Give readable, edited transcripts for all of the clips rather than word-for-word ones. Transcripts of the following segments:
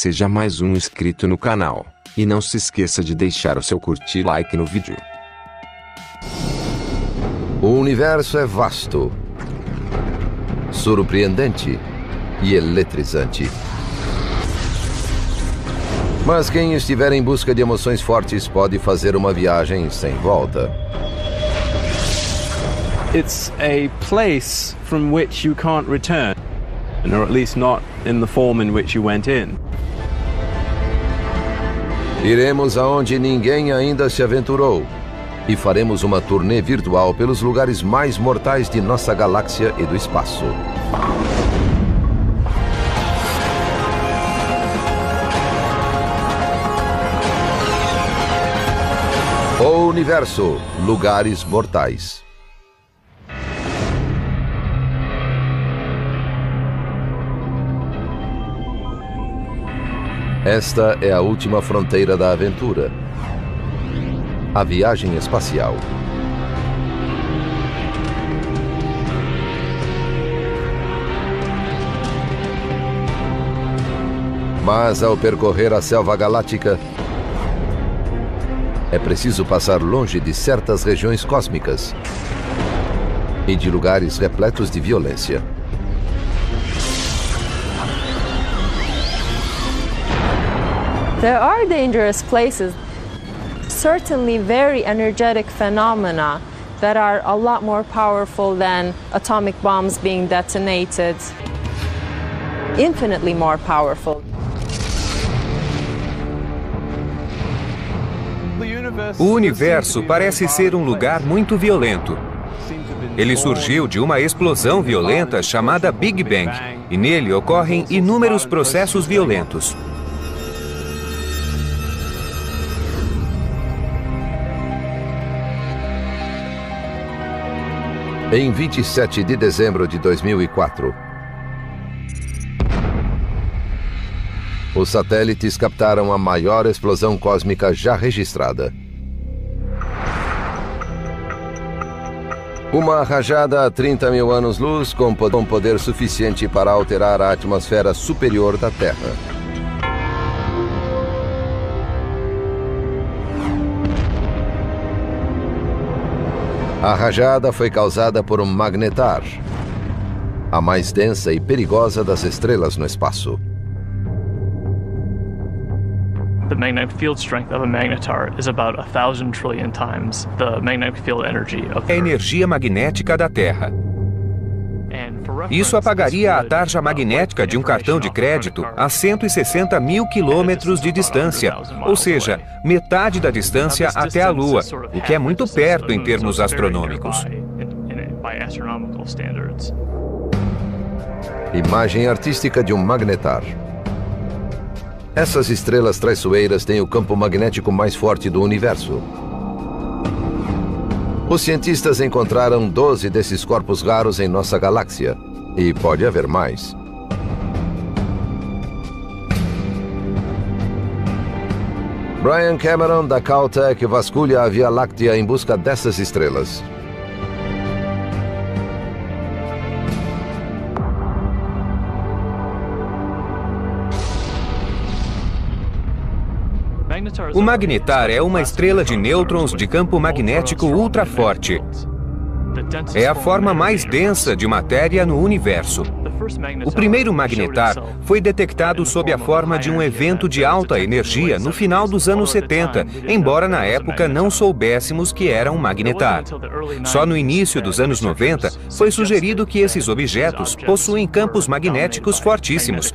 seja mais um inscrito no canal. E não se esqueça de deixar o seu curtir e like no vídeo. O universo é vasto, surpreendente e eletrizante. Mas quem estiver em busca de emoções fortes pode fazer uma viagem sem volta. It's a place from which you can't return, or at least not in the form in which you went in. Iremos aonde ninguém ainda se aventurou e faremos uma turnê virtual pelos lugares mais mortais de nossa galáxia e do espaço. O universo, lugares mortais. Esta é a última fronteira da aventura. A viagem espacial. Mas ao percorrer a selva galáctica, é preciso passar longe de certas regiões cósmicas e de lugares repletos de violência. There are dangerous places, certainly very energetic phenomena that are a lot more powerful than atomic bombs being detonated, infinitely more powerful. O universo parece ser um lugar muito violento. Ele surgiu de uma explosão violenta chamada Big Bang, e nele ocorrem inúmeros processos violentos. Em 27 de dezembro de 2004, os satélites captaram a maior explosão cósmica já registrada. Uma rajada a 30 mil anos-luz com poder suficiente para alterar a atmosfera superior da Terra. A rajada foi causada por um magnetar, a mais densa e perigosa das estrelas no espaço. The magnetic field strength of a magnetar is about 1,000 trillion times the magnetic field energy of É a energia magnética da Terra. Isso apagaria a tarja magnética de um cartão de crédito a 160 mil quilômetros de distância, ou seja, metade da distância até a Lua, o que é muito perto em termos astronômicos. Imagem artística de um magnetar. Essas estrelas traiçoeiras têm o campo magnético mais forte do universo. Os cientistas encontraram 12 desses corpos raros em nossa galáxia. E pode haver mais. Brian Cameron, da Caltech, vasculha a Via Láctea em busca dessas estrelas. O magnetar é uma estrela de nêutrons de campo magnético ultra forte. É a forma mais densa de matéria no universo. O primeiro magnetar foi detectado sob a forma de um evento de alta energia no final dos anos 70, embora na época não soubéssemos que era um magnetar. Só no início dos anos 90 foi sugerido que esses objetos possuem campos magnéticos fortíssimos.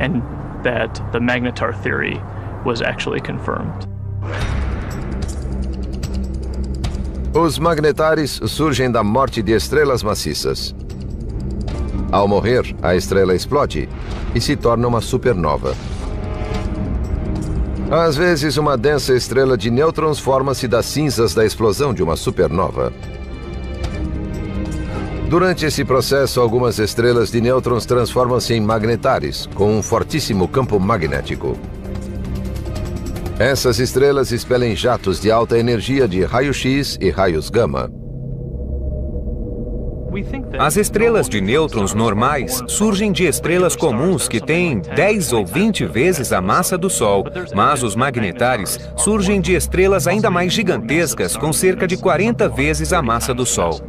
And that the magnetar theory was actually confirmed. Os magnetares surgem da morte de estrelas maciças. Ao morrer, a estrela explode e se torna uma supernova. Às vezes, uma densa estrela de nêutrons forma-se das cinzas da explosão de uma supernova. Durante esse processo, algumas estrelas de nêutrons transformam-se em magnetares, com um fortíssimo campo magnético. Essas estrelas expelem jatos de alta energia de raio-x e raios gama. As estrelas de nêutrons normais surgem de estrelas comuns que têm 10 ou 20 vezes a massa do Sol, mas os magnetares surgem de estrelas ainda mais gigantescas com cerca de 40 vezes a massa do Sol.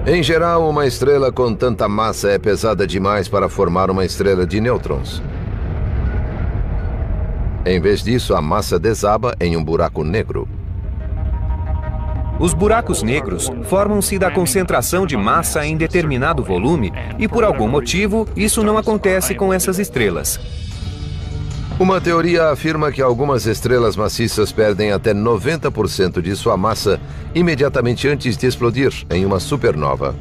Em geral, uma estrela com tanta massa é pesada demais para formar uma estrela de nêutrons. Em vez disso, a massa desaba em um buraco negro. Os buracos negros formam-se da concentração de massa em determinado volume e, por algum motivo, isso não acontece com essas estrelas. Uma teoria afirma que algumas estrelas maciças perdem até 90% de sua massa imediatamente antes de explodir em uma supernova.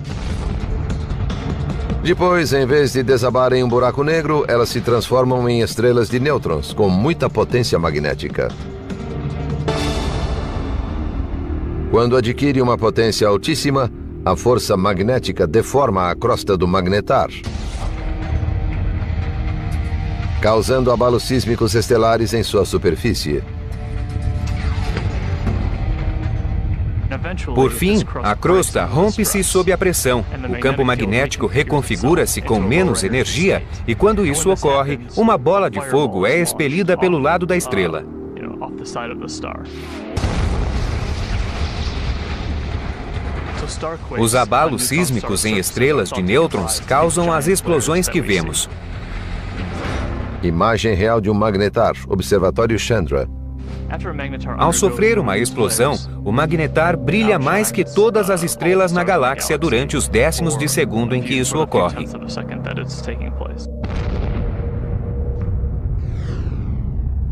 Depois, em vez de desabar em um buraco negro, elas se transformam em estrelas de nêutrons com muita potência magnética. Quando adquire uma potência altíssima, a força magnética deforma a crosta do magnetar, causando abalos sísmicos estelares em sua superfície. Por fim, a crosta rompe-se sob a pressão, o campo magnético reconfigura-se com menos energia e, quando isso ocorre, uma bola de fogo é expelida pelo lado da estrela. Os abalos sísmicos em estrelas de nêutrons causam as explosões que vemos. Imagem real de um magnetar, Observatório Chandra. Ao sofrer uma explosão, o magnetar brilha mais que todas as estrelas na galáxia durante os décimos de segundo em que isso ocorre.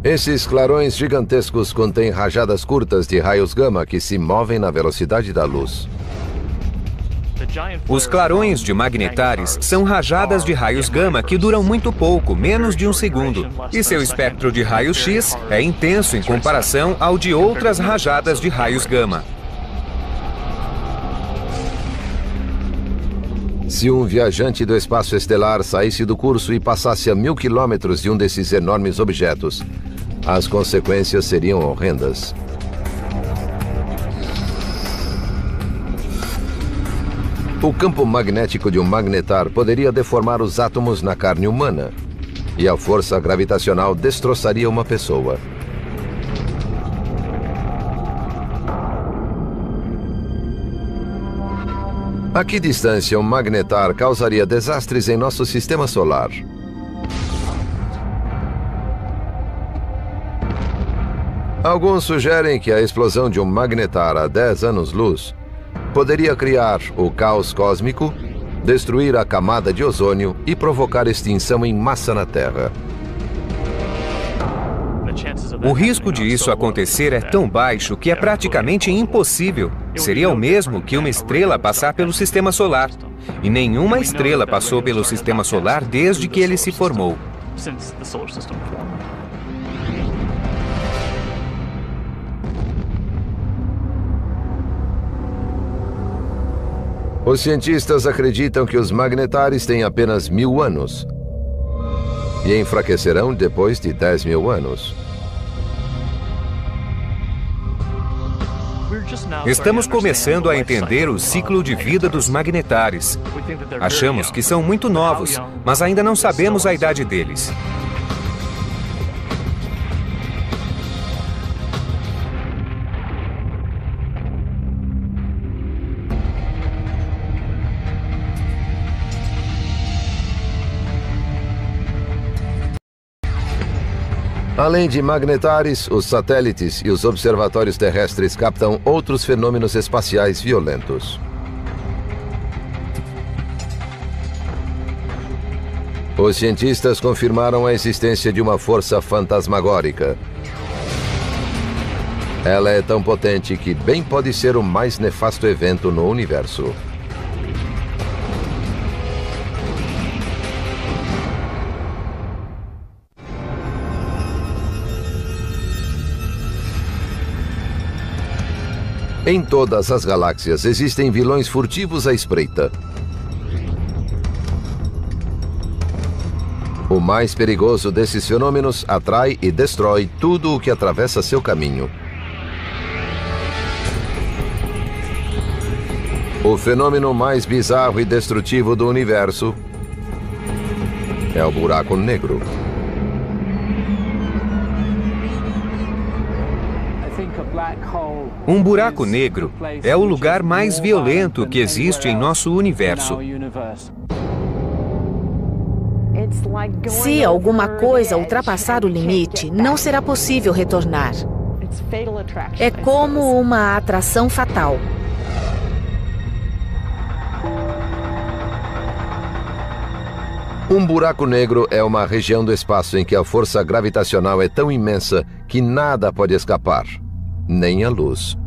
Esses clarões gigantescos contêm rajadas curtas de raios gama que se movem na velocidade da luz. Os clarões de magnetares são rajadas de raios gama que duram muito pouco, menos de um segundo, e seu espectro de raios-x é intenso em comparação ao de outras rajadas de raios gama. Se um viajante do espaço estelar saísse do curso e passasse a 1000 quilômetros de um desses enormes objetos, as consequências seriam horrendas. O campo magnético de um magnetar poderia deformar os átomos na carne humana, e a força gravitacional destroçaria uma pessoa. A que distância um magnetar causaria desastres em nosso sistema solar? Alguns sugerem que a explosão de um magnetar a 10 anos-luz poderia criar o caos cósmico, destruir a camada de ozônio e provocar extinção em massa na Terra. O risco de isso acontecer é tão baixo que é praticamente impossível. Seria o mesmo que uma estrela passar pelo sistema solar. E nenhuma estrela passou pelo sistema solar desde que ele se formou. Os cientistas acreditam que os magnetares têm apenas 1000 anos e enfraquecerão depois de 10.000 anos. Estamos começando a entender o ciclo de vida dos magnetares. Achamos que são muito novos, mas ainda não sabemos a idade deles. Além de magnetares, os satélites e os observatórios terrestres captam outros fenômenos espaciais violentos. Os cientistas confirmaram a existência de uma força fantasmagórica. Ela é tão potente que bem pode ser o mais nefasto evento no universo. Em todas as galáxias existem vilões furtivos à espreita. O mais perigoso desses fenômenos atrai e destrói tudo o que atravessa seu caminho. O fenômeno mais bizarro e destrutivo do universo é o buraco negro. Um buraco negro é o lugar mais violento que existe em nosso universo. Se alguma coisa ultrapassar o limite, não será possível retornar. É como uma atração fatal. Um buraco negro é uma região do espaço em que a força gravitacional é tão imensa que nada pode escapar, nem a luz.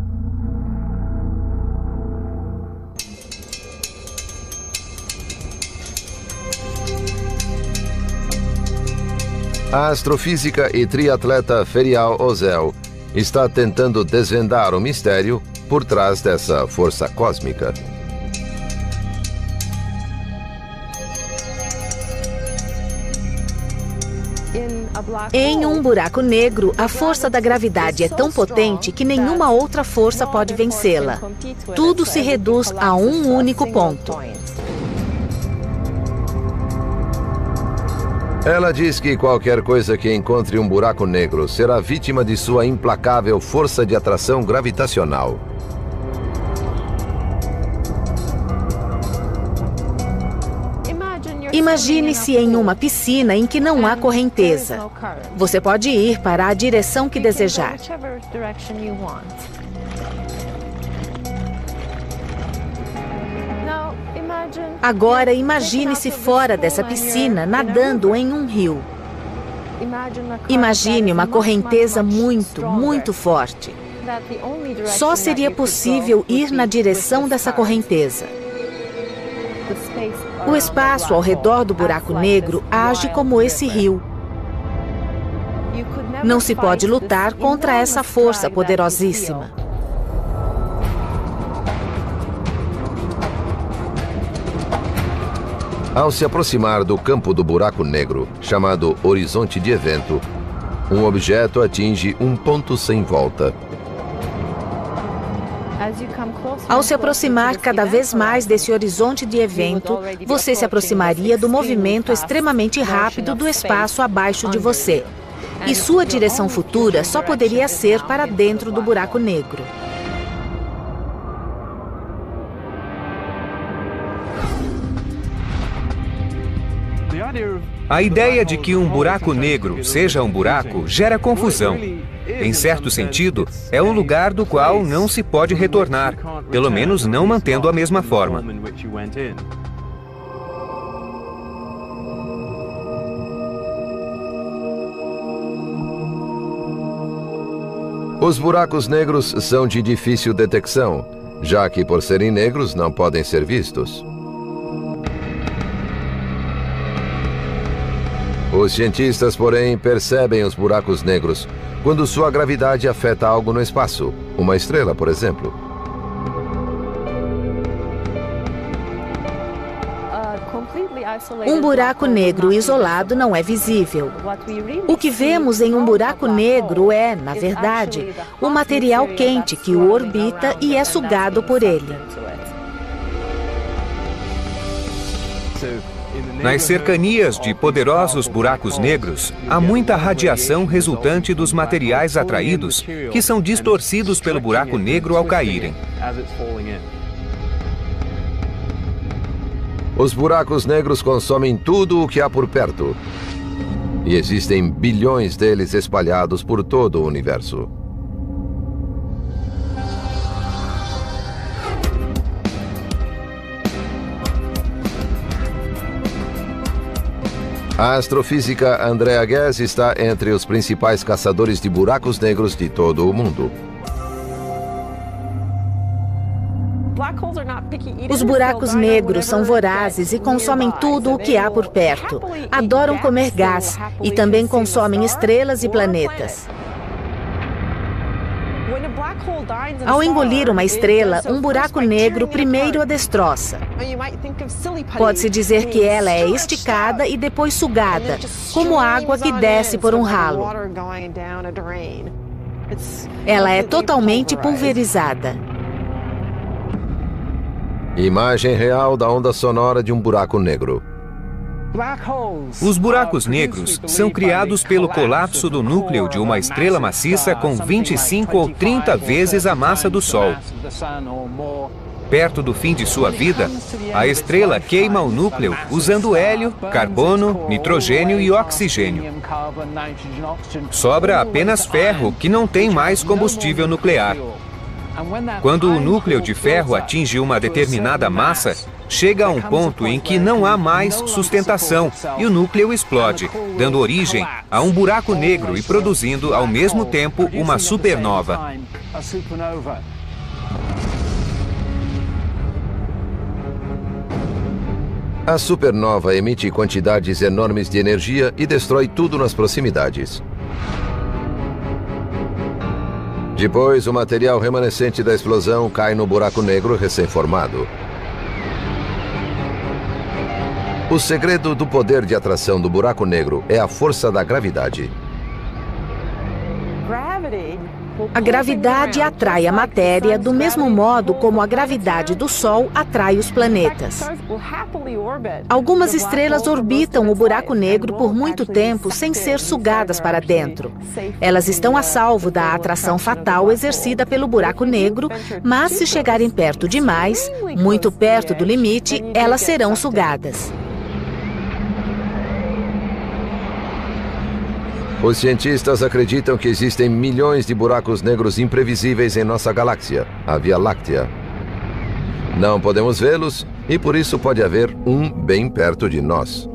A astrofísica e triatleta Ferial Ozel está tentando desvendar o mistério por trás dessa força cósmica. Em um buraco negro, a força da gravidade é tão potente que nenhuma outra força pode vencê-la. Tudo se reduz a um único ponto. Ela diz que qualquer coisa que encontre um buraco negro será vítima de sua implacável força de atração gravitacional. Imagine-se em uma piscina em que não há correnteza. Você pode ir para a direção que desejar. Agora imagine-se fora dessa piscina, nadando em um rio. Imagine uma correnteza muito forte. Só seria possível ir na direção dessa correnteza. O espaço ao redor do buraco negro age como esse rio. Não se pode lutar contra essa força poderosíssima. Ao se aproximar do campo do buraco negro, chamado horizonte de evento, um objeto atinge um ponto sem volta. Ao se aproximar cada vez mais desse horizonte de evento, você se aproximaria do movimento extremamente rápido do espaço abaixo de você. E sua direção futura só poderia ser para dentro do buraco negro. A ideia de que um buraco negro seja um buraco gera confusão. Em certo sentido, é um lugar do qual não se pode retornar, pelo menos não mantendo a mesma forma. Os buracos negros são de difícil detecção, já que, por serem negros, não podem ser vistos. Os cientistas, porém, percebem os buracos negros quando sua gravidade afeta algo no espaço, uma estrela, por exemplo. Um buraco negro isolado não é visível. O que vemos em um buraco negro é, na verdade, o material quente que o orbita e é sugado por ele. Nas cercanias de poderosos buracos negros, há muita radiação resultante dos materiais atraídos, que são distorcidos pelo buraco negro ao caírem. Os buracos negros consomem tudo o que há por perto. E existem bilhões deles espalhados por todo o universo. A astrofísica Andrea Ghez está entre os principais caçadores de buracos negros de todo o mundo. Os buracos negros são vorazes e consomem tudo o que há por perto. Adoram comer gás e também consomem estrelas e planetas. Ao engolir uma estrela, um buraco negro primeiro a destroça. Pode-se dizer que ela é esticada e depois sugada, como água que desce por um ralo. Ela é totalmente pulverizada. Imagem real da onda sonora de um buraco negro. Os buracos negros são criados pelo colapso do núcleo de uma estrela maciça com 25 ou 30 vezes a massa do Sol. Perto do fim de sua vida, a estrela queima o núcleo usando hélio, carbono, nitrogênio e oxigênio. Sobra apenas ferro, que não tem mais combustível nuclear. Quando o núcleo de ferro atinge uma determinada massa, chega a um ponto em que não há mais sustentação e o núcleo explode, dando origem a um buraco negro e produzindo, ao mesmo tempo, uma supernova. A supernova emite quantidades enormes de energia e destrói tudo nas proximidades. Depois, o material remanescente da explosão cai no buraco negro recém-formado. O segredo do poder de atração do buraco negro é a força da gravidade. A gravidade atrai a matéria do mesmo modo como a gravidade do Sol atrai os planetas. Algumas estrelas orbitam o buraco negro por muito tempo sem ser sugadas para dentro. Elas estão a salvo da atração fatal exercida pelo buraco negro, mas se chegarem perto demais, muito perto do limite, elas serão sugadas. Os cientistas acreditam que existem milhões de buracos negros imprevisíveis em nossa galáxia, a Via Láctea. Não podemos vê-los e por isso pode haver um bem perto de nós.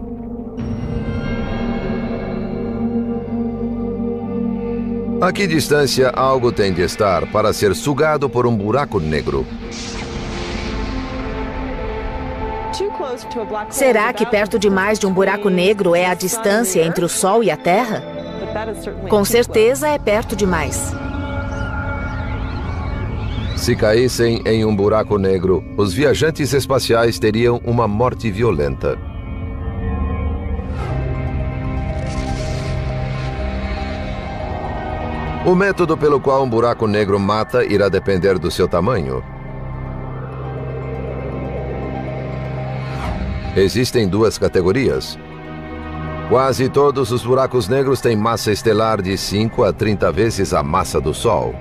A que distância algo tem de estar para ser sugado por um buraco negro? Será que perto demais de um buraco negro é a distância entre o Sol e a Terra? Com certeza é perto demais. Se caíssem em um buraco negro, os viajantes espaciais teriam uma morte violenta. O método pelo qual um buraco negro mata irá depender do seu tamanho. Existem duas categorias. Quase todos os buracos negros têm massa estelar de 5 a 30 vezes a massa do Sol.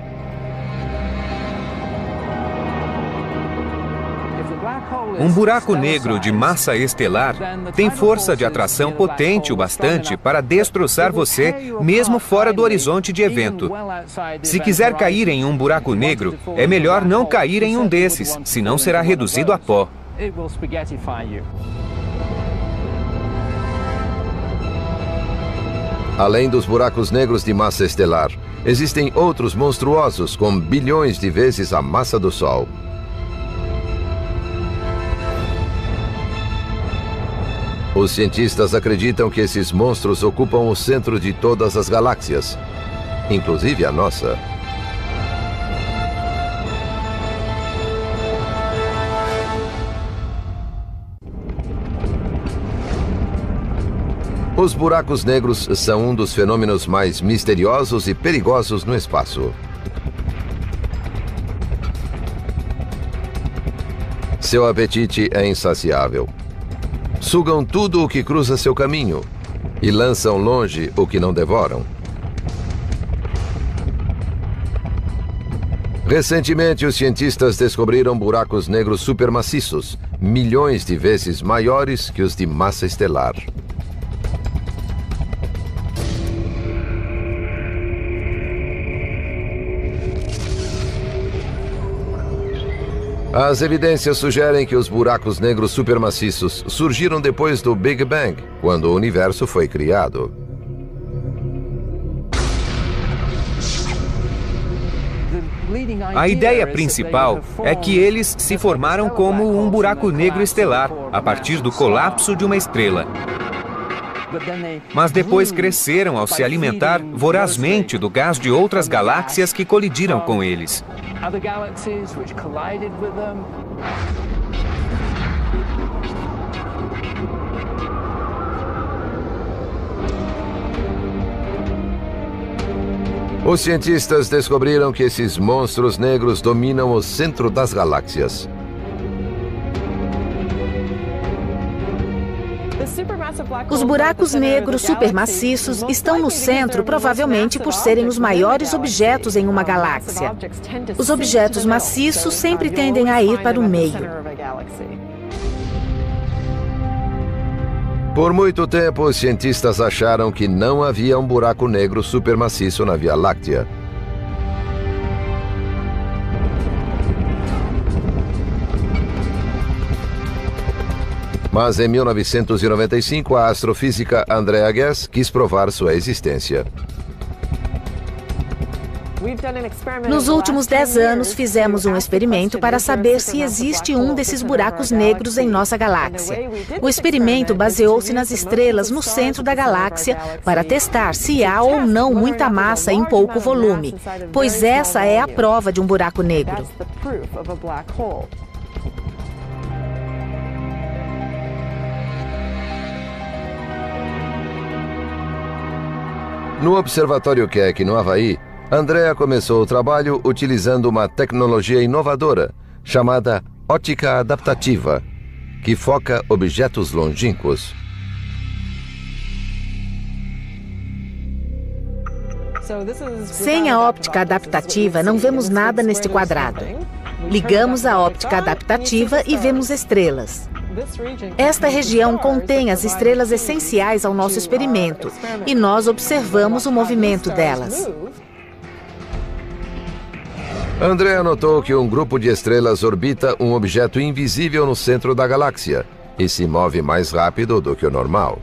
Um buraco negro de massa estelar tem força de atração potente o bastante para destroçar você, mesmo fora do horizonte de evento. Se quiser cair em um buraco negro, é melhor não cair em um desses, senão será reduzido a pó. Além dos buracos negros de massa estelar, existem outros monstruosos com bilhões de vezes a massa do Sol. Os cientistas acreditam que esses monstros ocupam o centro de todas as galáxias, inclusive a nossa. Os buracos negros são um dos fenômenos mais misteriosos e perigosos no espaço. Seu apetite é insaciável. Sugam tudo o que cruza seu caminho e lançam longe o que não devoram. Recentemente, os cientistas descobriram buracos negros supermaciços, milhões de vezes maiores que os de massa estelar. As evidências sugerem que os buracos negros supermaciços surgiram depois do Big Bang, quando o universo foi criado. A ideia principal é que eles se formaram como um buraco negro estelar, a partir do colapso de uma estrela. Mas depois cresceram ao se alimentar vorazmente do gás de outras galáxias que colidiram com eles. Os cientistas descobriram que esses monstros negros dominam o centro das galáxias. Os buracos negros supermaciços estão no centro provavelmente por serem os maiores objetos em uma galáxia. Os objetos maciços sempre tendem a ir para o meio. Por muito tempo, os cientistas acharam que não havia um buraco negro supermaciço na Via Láctea. Mas em 1995, a astrofísica Andrea Ghez quis provar sua existência. Nos últimos 10 anos, fizemos um experimento para saber se existe um desses buracos negros em nossa galáxia. O experimento baseou-se nas estrelas no centro da galáxia para testar se há ou não muita massa em pouco volume, pois essa é a prova de um buraco negro. No Observatório Keck, no Havaí, Andrea começou o trabalho utilizando uma tecnologia inovadora chamada óptica adaptativa, que foca objetos longínquos. Sem a óptica adaptativa, não vemos nada neste quadrado. Ligamos a óptica adaptativa e vemos estrelas. Esta região contém as estrelas essenciais ao nosso experimento e nós observamos o movimento delas. Andrea notou que um grupo de estrelas orbita um objeto invisível no centro da galáxia e se move mais rápido do que o normal.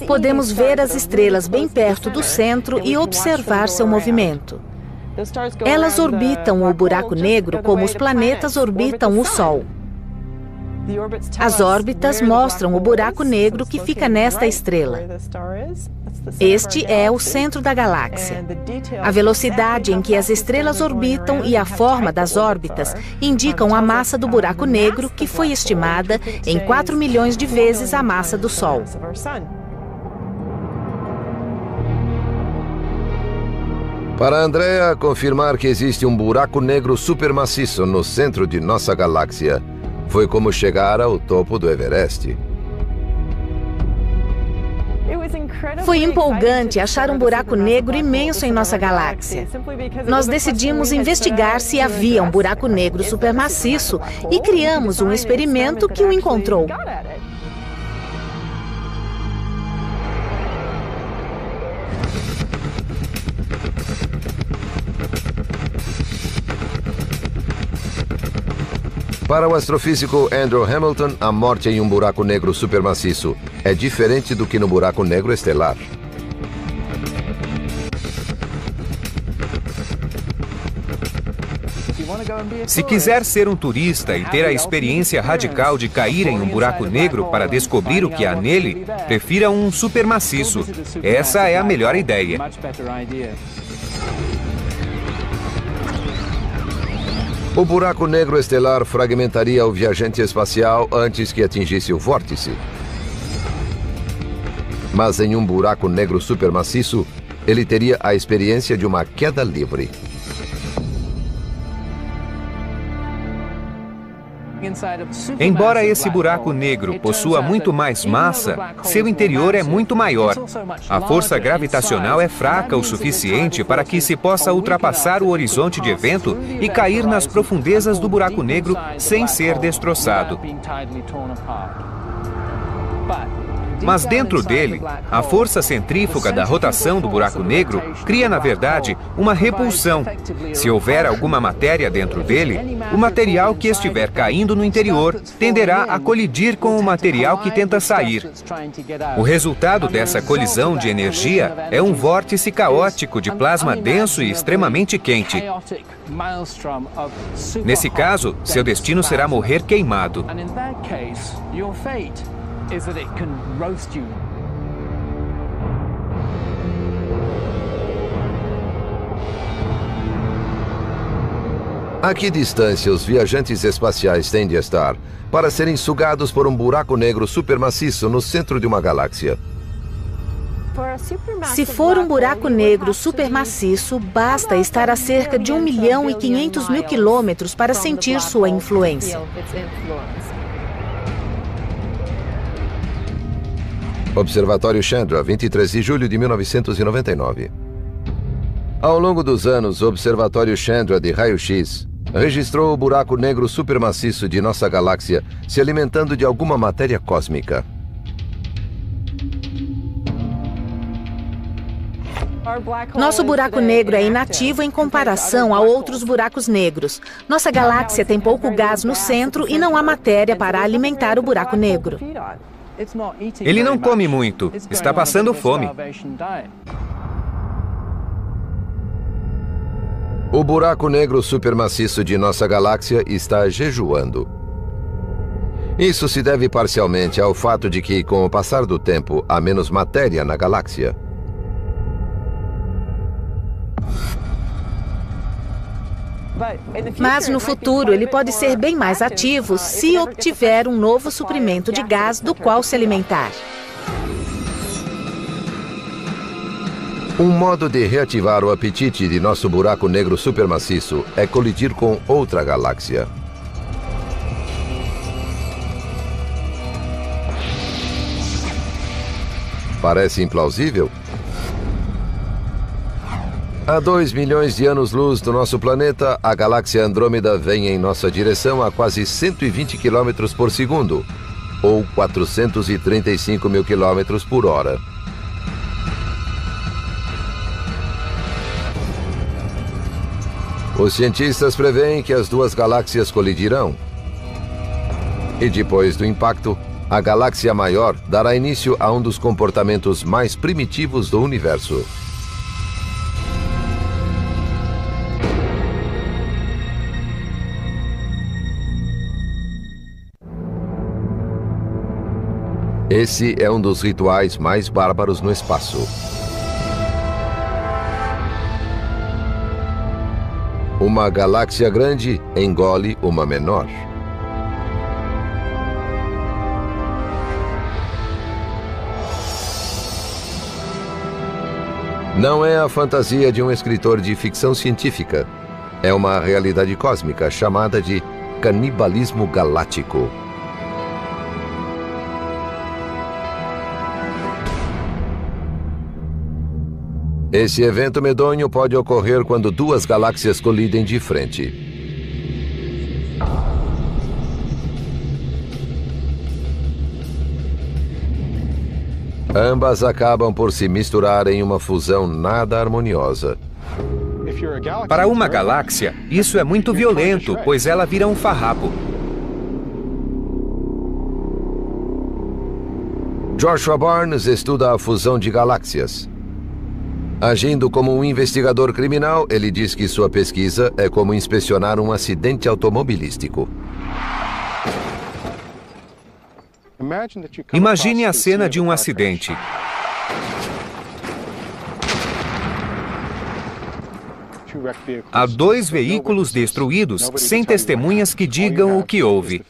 Podemos ver as estrelas bem perto do centro e observar seu movimento. Elas orbitam o buraco negro como os planetas orbitam o Sol. As órbitas mostram o buraco negro que fica nesta estrela. Este é o centro da galáxia. A velocidade em que as estrelas orbitam e a forma das órbitas indicam a massa do buraco negro, que foi estimada em 4 milhões de vezes a massa do Sol. Para Andrea, confirmar que existe um buraco negro supermaciço no centro de nossa galáxia foi como chegar ao topo do Everest. Foi empolgante achar um buraco negro imenso em nossa galáxia. Nós decidimos investigar se havia um buraco negro supermaciço e criamos um experimento que o encontrou. Para o astrofísico Andrew Hamilton, a morte em um buraco negro supermaciço é diferente do que no buraco negro estelar. Se quiser ser um turista e ter a experiência radical de cair em um buraco negro para descobrir o que há nele, prefira um supermaciço. Essa é a melhor ideia. O buraco negro estelar fragmentaria o viajante espacial antes que atingisse o vórtice. Mas em um buraco negro supermaciço, ele teria a experiência de uma queda livre. Embora esse buraco negro possua muito mais massa, seu interior é muito maior. A força gravitacional é fraca o suficiente para que se possa ultrapassar o horizonte de evento e cair nas profundezas do buraco negro sem ser destroçado. Mas dentro dele, a força centrífuga da rotação do buraco negro cria, na verdade, uma repulsão. Se houver alguma matéria dentro dele, o material que estiver caindo no interior tenderá a colidir com o material que tenta sair. O resultado dessa colisão de energia é um vórtice caótico de plasma denso e extremamente quente. Nesse caso, seu destino será morrer queimado. A que distância os viajantes espaciais têm de estar para serem sugados por um buraco negro supermaciço no centro de uma galáxia? Se for um buraco negro supermaciço, basta estar a cerca de 1.500.000 quilômetros para sentir sua influência. Observatório Chandra, 23 de julho de 1999. Ao longo dos anos, o Observatório Chandra de raio-x registrou o buraco negro supermaciço de nossa galáxia se alimentando de alguma matéria cósmica. Nosso buraco negro é inativo em comparação a outros buracos negros. Nossa galáxia tem pouco gás no centro e não há matéria para alimentar o buraco negro. Ele não come muito, está passando fome. O buraco negro supermaciço de nossa galáxia está jejuando. Isso se deve parcialmente ao fato de que, com o passar do tempo, há menos matéria na galáxia. Mas no futuro ele pode ser bem mais ativo se obtiver um novo suprimento de gás do qual se alimentar. Um modo de reativar o apetite de nosso buraco negro supermaciço é colidir com outra galáxia. Parece implausível? A 2 milhões de anos-luz do nosso planeta, a galáxia Andrômeda vem em nossa direção a quase 120 km por segundo, ou 435 mil km por hora. Os cientistas preveem que as duas galáxias colidirão. E depois do impacto, a galáxia maior dará início a um dos comportamentos mais primitivos do universo. Esse é um dos rituais mais bárbaros no espaço. Uma galáxia grande engole uma menor. Não é a fantasia de um escritor de ficção científica. É uma realidade cósmica chamada de canibalismo galáctico. Esse evento medonho pode ocorrer quando duas galáxias colidem de frente. Ambas acabam por se misturar em uma fusão nada harmoniosa. Para uma galáxia, isso é muito violento, pois ela vira um farrapo. Joshua Barnes estuda a fusão de galáxias. Agindo como um investigador criminal, ele diz que sua pesquisa é como inspecionar um acidente automobilístico. Imagine a cena de um acidente. Há 2 veículos destruídos, sem testemunhas que digam o que houve.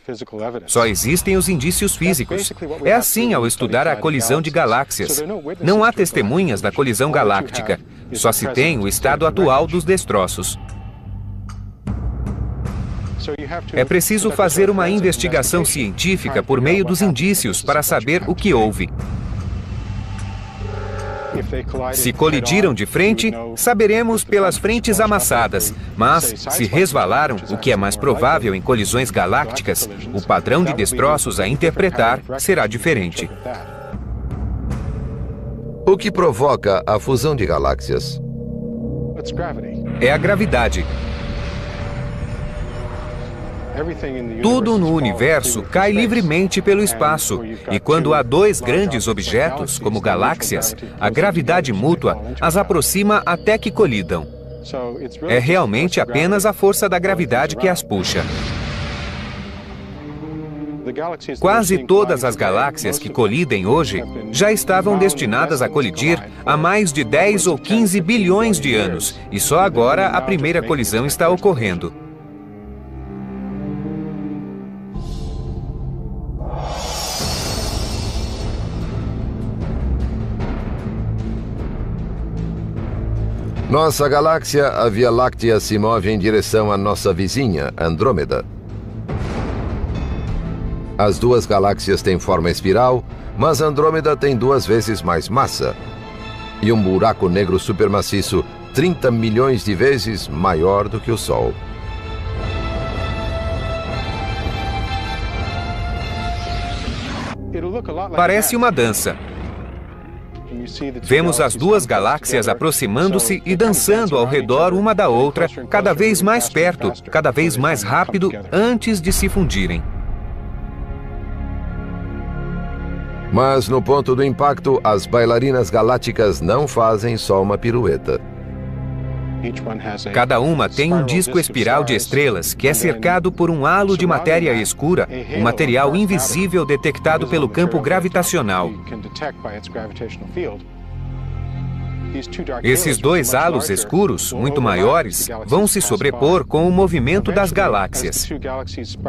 Só existem os indícios físicos. É assim ao estudar a colisão de galáxias. Não há testemunhas da colisão galáctica. Só se tem o estado atual dos destroços. É preciso fazer uma investigação científica por meio dos indícios para saber o que houve. Se colidiram de frente, saberemos pelas frentes amassadas, mas se resvalaram, o que é mais provável em colisões galácticas, o padrão de destroços a interpretar será diferente. O que provoca a fusão de galáxias? É a gravidade. Tudo no universo cai livremente pelo espaço, e quando há 2 grandes objetos, como galáxias, a gravidade mútua as aproxima até que colidam. É realmente apenas a força da gravidade que as puxa. Quase todas as galáxias que colidem hoje já estavam destinadas a colidir há mais de 10 ou 15 bilhões de anos, e só agora a primeira colisão está ocorrendo. Nossa galáxia, a Via Láctea, se move em direção à nossa vizinha, Andrômeda. As duas galáxias têm forma espiral, mas Andrômeda tem 2 vezes mais massa. E um buraco negro supermaciço 30 milhões de vezes maior do que o Sol. Parece uma dança. Vemos as duas galáxias aproximando-se e dançando ao redor uma da outra, cada vez mais perto, cada vez mais rápido, antes de se fundirem. Mas no ponto do impacto, as bailarinas galácticas não fazem só uma pirueta. Cada uma tem um disco espiral de estrelas que é cercado por um halo de matéria escura, um material invisível detectado pelo campo gravitacional. Esses 2 halos escuros, muito maiores, vão se sobrepor com o movimento das galáxias.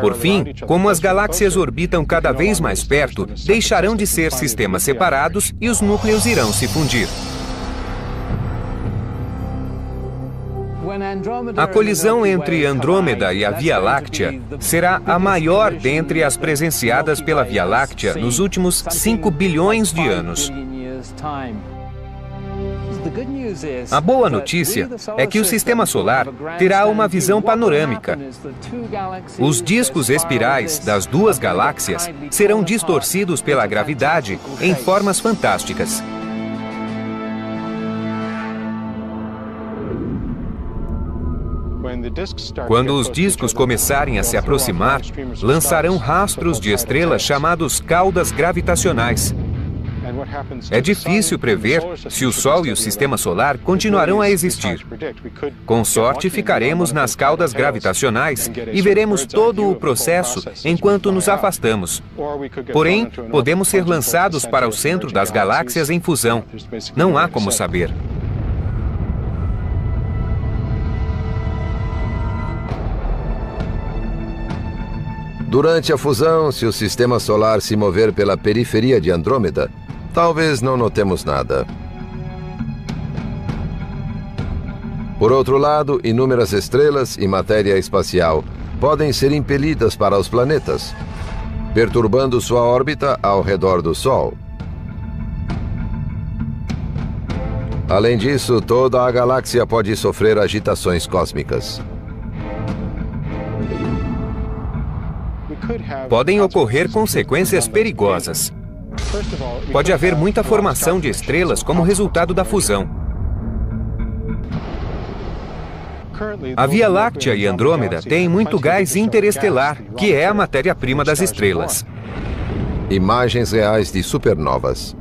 Por fim, como as galáxias orbitam cada vez mais perto, deixarão de ser sistemas separados e os núcleos irão se fundir. A colisão entre Andrômeda e a Via Láctea será a maior dentre as presenciadas pela Via Láctea nos últimos 5 bilhões de anos. A boa notícia é que o Sistema Solar terá uma visão panorâmica. Os discos espirais das duas galáxias serão distorcidos pela gravidade em formas fantásticas. Quando os discos começarem a se aproximar, lançarão rastros de estrelas chamados caudas gravitacionais. É difícil prever se o Sol e o Sistema Solar continuarão a existir. Com sorte, ficaremos nas caudas gravitacionais e veremos todo o processo enquanto nos afastamos. Porém, podemos ser lançados para o centro das galáxias em fusão. Não há como saber. Durante a fusão, se o Sistema Solar se mover pela periferia de Andrômeda, talvez não notemos nada. Por outro lado, inúmeras estrelas e matéria espacial podem ser impelidas para os planetas, perturbando sua órbita ao redor do Sol. Além disso, toda a galáxia pode sofrer agitações cósmicas. Podem ocorrer consequências perigosas. Pode haver muita formação de estrelas como resultado da fusão. A Via Láctea e Andrômeda têm muito gás interestelar, que é a matéria-prima das estrelas. Imagens reais de supernovas.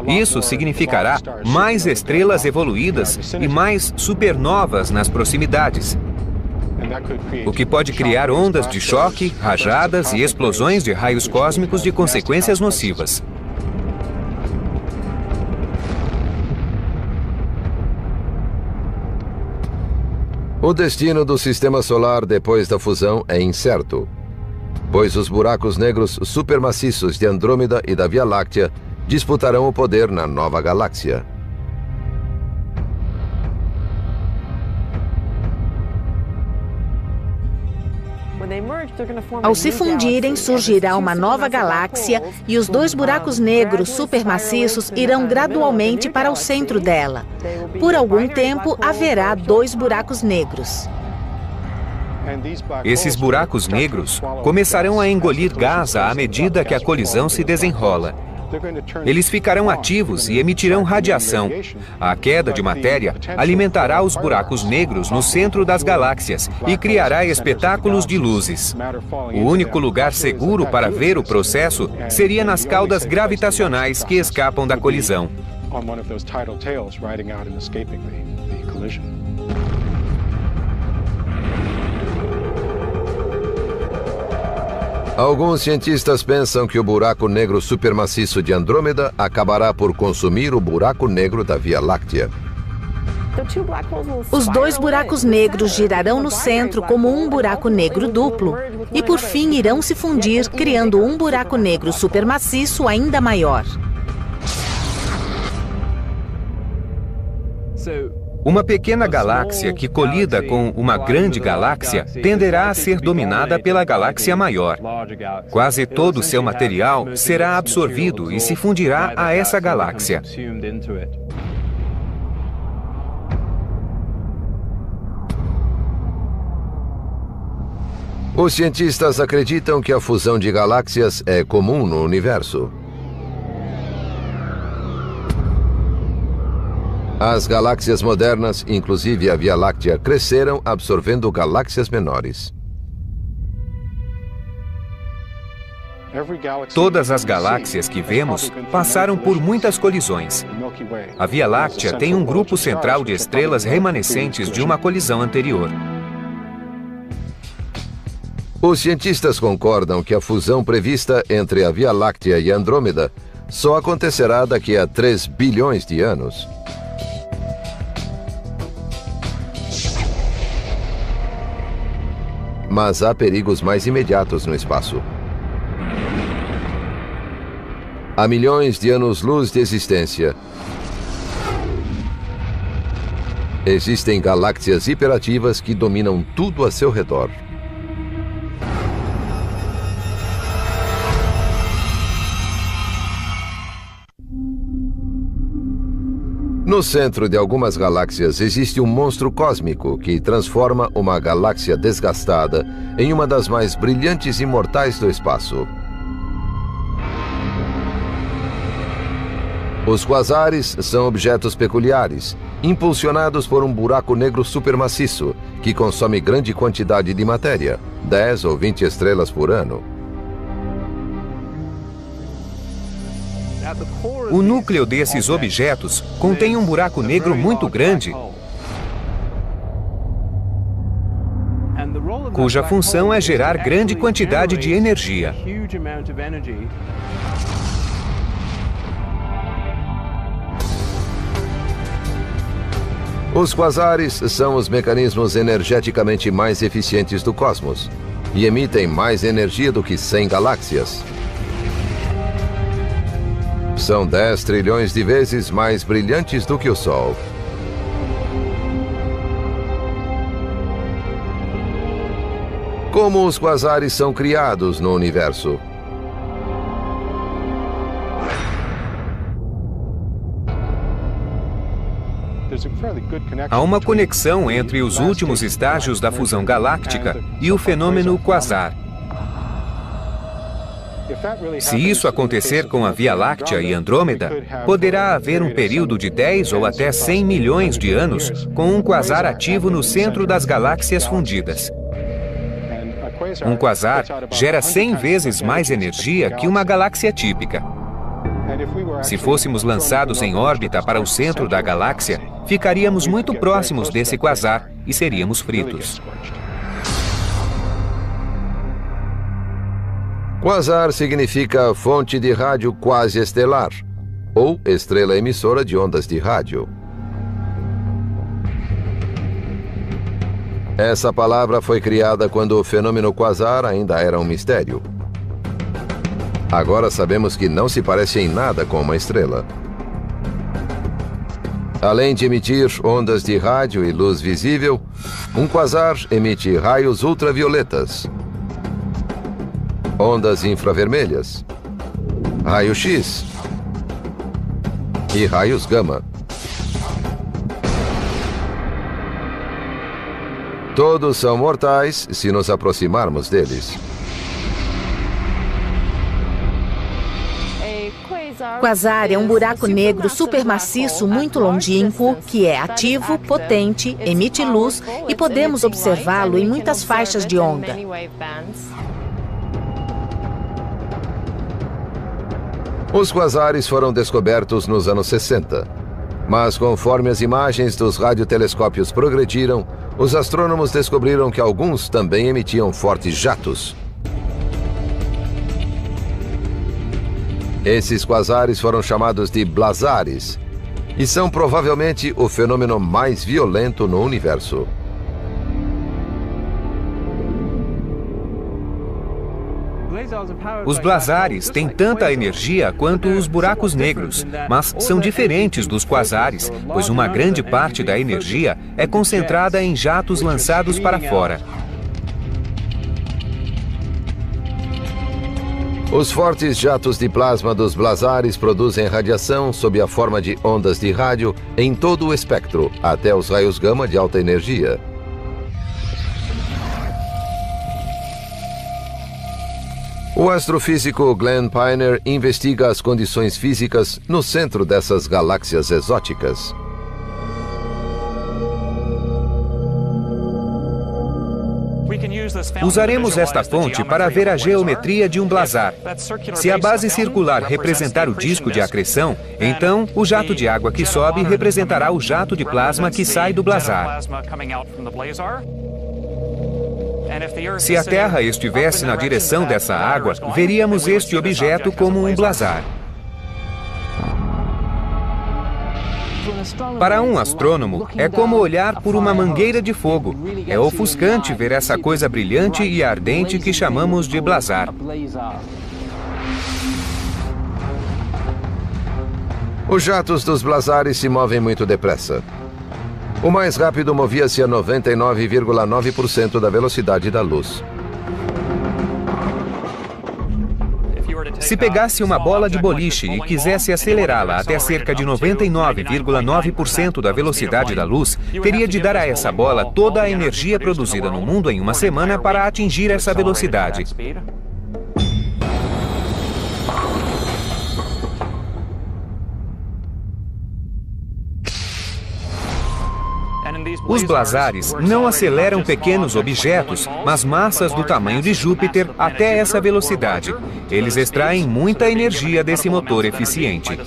Isso significará mais estrelas evoluídas e mais supernovas nas proximidades, o que pode criar ondas de choque, rajadas e explosões de raios cósmicos de consequências nocivas. O destino do Sistema Solar depois da fusão é incerto, pois os buracos negros supermaciços de Andrômeda e da Via Láctea disputarão o poder na nova galáxia. Ao se fundirem, surgirá uma nova galáxia e os 2 buracos negros supermaciços irão gradualmente para o centro dela. Por algum tempo, haverá 2 buracos negros. Esses buracos negros começarão a engolir gás à medida que a colisão se desenrola. Eles ficarão ativos e emitirão radiação. A queda de matéria alimentará os buracos negros no centro das galáxias e criará espetáculos de luzes. O único lugar seguro para ver o processo seria nas caudas gravitacionais que escapam da colisão. Alguns cientistas pensam que o buraco negro supermaciço de Andrômeda acabará por consumir o buraco negro da Via Láctea. Os 2 buracos negros girarão no centro como um buraco negro duplo e, por fim, irão se fundir, criando um buraco negro supermaciço ainda maior. Uma pequena galáxia que colida com uma grande galáxia tenderá a ser dominada pela galáxia maior. Quase todo o seu material será absorvido e se fundirá a essa galáxia. Os cientistas acreditam que a fusão de galáxias é comum no universo. As galáxias modernas, inclusive a Via Láctea, cresceram absorvendo galáxias menores. Todas as galáxias que vemos passaram por muitas colisões. A Via Láctea tem um grupo central de estrelas remanescentes de uma colisão anterior. Os cientistas concordam que a fusão prevista entre a Via Láctea e Andrômeda só acontecerá daqui a 3 bilhões de anos. Mas há perigos mais imediatos no espaço. Há milhões de anos-luz de existência. Existem galáxias hiperativas que dominam tudo a seu redor. No centro de algumas galáxias existe um monstro cósmico que transforma uma galáxia desgastada em uma das mais brilhantes e imortais do espaço. Os quasares são objetos peculiares, impulsionados por um buraco negro supermaciço que consome grande quantidade de matéria, 10 ou 20 estrelas por ano. O núcleo desses objetos contém um buraco negro muito grande, cuja função é gerar grande quantidade de energia. Os quasares são os mecanismos energeticamente mais eficientes do cosmos e emitem mais energia do que 100 galáxias. São 10 trilhões de vezes mais brilhantes do que o Sol. Como os quasares são criados no universo? Há uma conexão entre os últimos estágios da fusão galáctica e o fenômeno quasar. Se isso acontecer com a Via Láctea e Andrômeda, poderá haver um período de 10 ou até 100 milhões de anos com um quasar ativo no centro das galáxias fundidas. Um quasar gera 100 vezes mais energia que uma galáxia típica. Se fôssemos lançados em órbita para o centro da galáxia, ficaríamos muito próximos desse quasar e seríamos fritos. Quasar significa fonte de rádio quasi-estelar, ou estrela emissora de ondas de rádio. Essa palavra foi criada quando o fenômeno quasar ainda era um mistério. Agora sabemos que não se parece em nada com uma estrela. Além de emitir ondas de rádio e luz visível, um quasar emite raios ultravioletas, ondas infravermelhas, raio-x e raios gama. Todos são mortais se nos aproximarmos deles. Quasar é um buraco negro supermaciço muito longínquo que é ativo, potente, emite luz e podemos observá-lo em muitas faixas de onda. Os quasares foram descobertos nos anos 60, mas conforme as imagens dos radiotelescópios progrediram, os astrônomos descobriram que alguns também emitiam fortes jatos. Esses quasares foram chamados de blazares e são provavelmente o fenômeno mais violento no universo. Os blazares têm tanta energia quanto os buracos negros, mas são diferentes dos quasares, pois uma grande parte da energia é concentrada em jatos lançados para fora. Os fortes jatos de plasma dos blazares produzem radiação sob a forma de ondas de rádio em todo o espectro, até os raios gama de alta energia. O astrofísico Glenn Piner investiga as condições físicas no centro dessas galáxias exóticas. Usaremos esta fonte para ver a geometria de um blazar. Se a base circular representar o disco de acreção, então o jato de água que sobe representará o jato de plasma que sai do blazar. Se a Terra estivesse na direção dessa água, veríamos este objeto como um blazar. Para um astrônomo, é como olhar por uma mangueira de fogo. É ofuscante ver essa coisa brilhante e ardente que chamamos de blazar. Os jatos dos blazares se movem muito depressa. O mais rápido movia-se a 99,9% da velocidade da luz. Se pegasse uma bola de boliche e quisesse acelerá-la até cerca de 99,9% da velocidade da luz, teria de dar a essa bola toda a energia produzida no mundo em uma semana para atingir essa velocidade. Os blazares não aceleram pequenos objetos, mas massas do tamanho de Júpiter até essa velocidade. Eles extraem muita energia desse motor eficiente.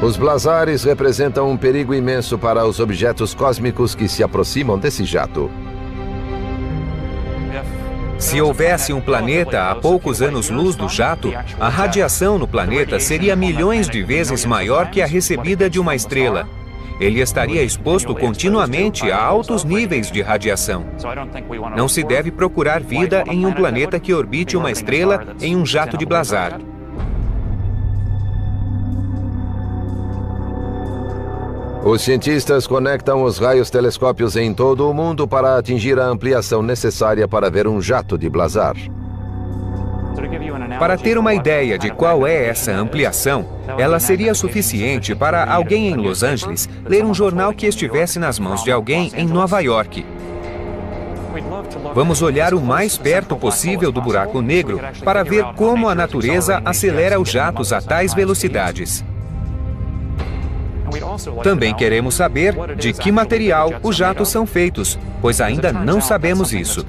Os blazares representam um perigo imenso para os objetos cósmicos que se aproximam desse jato. Se houvesse um planeta a poucos anos-luz do jato, a radiação no planeta seria milhões de vezes maior que a recebida de uma estrela. Ele estaria exposto continuamente a altos níveis de radiação. Não se deve procurar vida em um planeta que orbite uma estrela em um jato de blazar. Os cientistas conectam os raios-telescópios em todo o mundo para atingir a ampliação necessária para ver um jato de blazar. Para ter uma ideia de qual é essa ampliação, ela seria suficiente para alguém em Los Angeles ler um jornal que estivesse nas mãos de alguém em Nova York. Vamos olhar o mais perto possível do buraco negro para ver como a natureza acelera os jatos a tais velocidades. Também queremos saber de que material os jatos são feitos, pois ainda não sabemos isso.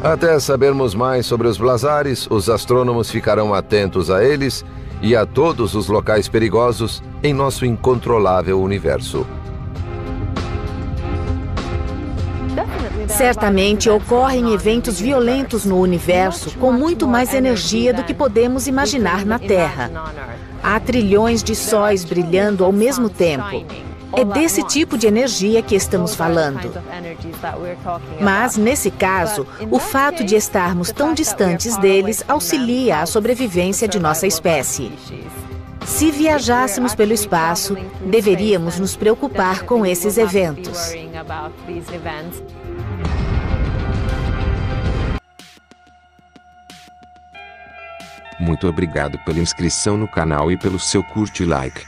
Até sabermos mais sobre os blazares, os astrônomos ficarão atentos a eles e a todos os locais perigosos em nosso incontrolável universo. Certamente ocorrem eventos violentos no universo com muito mais energia do que podemos imaginar na Terra. Há trilhões de sóis brilhando ao mesmo tempo. É desse tipo de energia que estamos falando. Mas, nesse caso, o fato de estarmos tão distantes deles auxilia a sobrevivência de nossa espécie. Se viajássemos pelo espaço, deveríamos nos preocupar com esses eventos. Muito obrigado pela inscrição no canal e pelo seu curte e like.